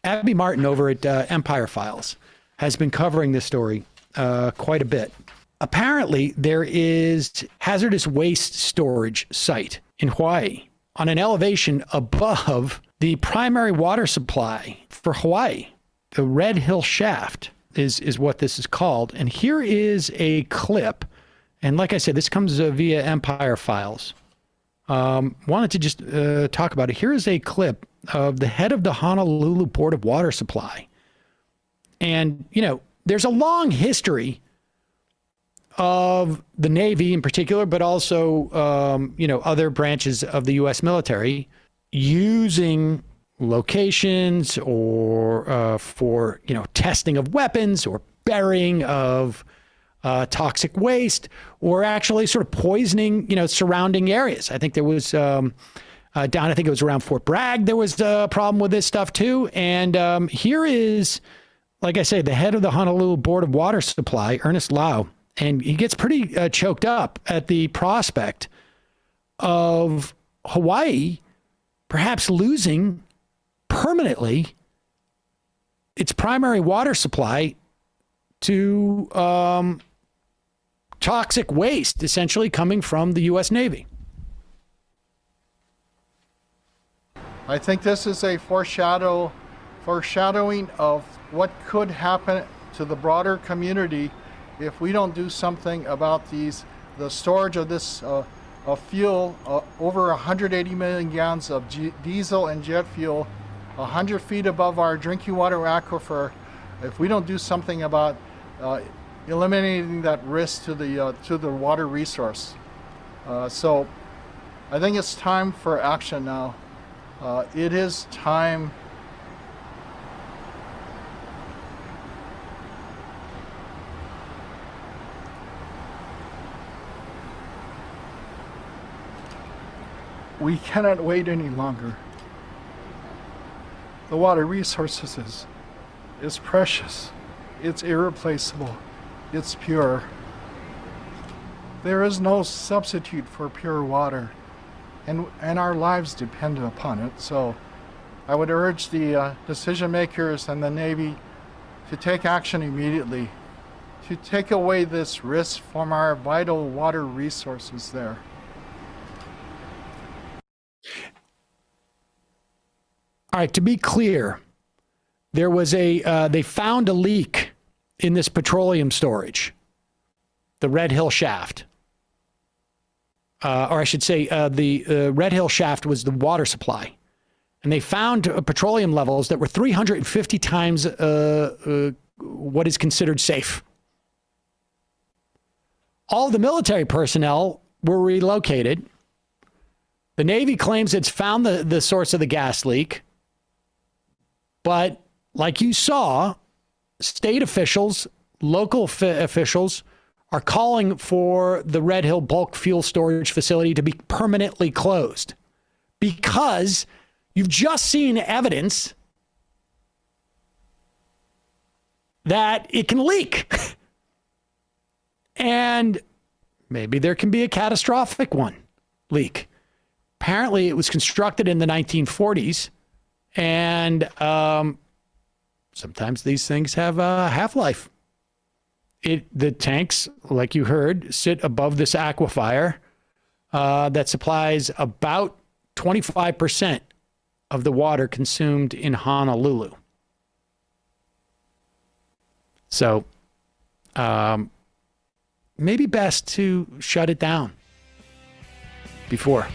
Abby Martin over at Empire Files has been covering this story quite a bit. Apparently, there is hazardous waste storage site in Hawaii on an elevation above the primary water supply for Hawaii. The Red Hill Shaft is what this is called. And here is a clip. And like I said, this comes via Empire Files. Wanted to just talk about it. Here is a clip of the head of the Honolulu Board of Water Supply. And, you know, there's a long history of the Navy in particular, but also, you know, other branches of the U.S. military using locations or for, you know, testing of weapons or burying of toxic waste, or actually sort of poisoning, you know, surrounding areas. I think there was down, I think it was around Fort Bragg, there was a problem with this stuff too. And here is, like I say, the head of the Honolulu Board of Water Supply, Ernest Lau, and he gets pretty choked up at the prospect of Hawaii perhaps losing permanently its primary water supply to toxic waste, essentially coming from the U.S. Navy. I think this is a foreshadowing of what could happen to the broader community if we don't do something about the storage of this fuel, over 180 million gallons of diesel and jet fuel, 100 feet above our drinking water aquifer. If we don't do something about eliminating that risk to the water resource. So I think it's time for action now. It is time. We cannot wait any longer. The water resources is precious. It's irreplaceable. It's pure. There is no substitute for pure water, and our lives depend upon it. So I would urge the decision makers and the Navy to take action immediately to take away this risk from our vital water resources there. All right, to be clear, there was they found a leak in this petroleum storage, the Red Hill Shaft. Or I should say the Red Hill Shaft was the water supply. And they found petroleum levels that were 350 times what is considered safe. All the military personnel were relocated. The Navy claims it's found the source of the gas leak. But like you saw, state officials, local officials are calling for the Red Hill bulk fuel storage facility to be permanently closed because you've just seen evidence that it can leak. And maybe there can be a catastrophic leak. Apparently, it was constructed in the 1940s. And sometimes these things have a half-life. The tanks, like you heard, sit above this aquifer that supplies about 25% of the water consumed in Honolulu. So maybe best to shut it down before.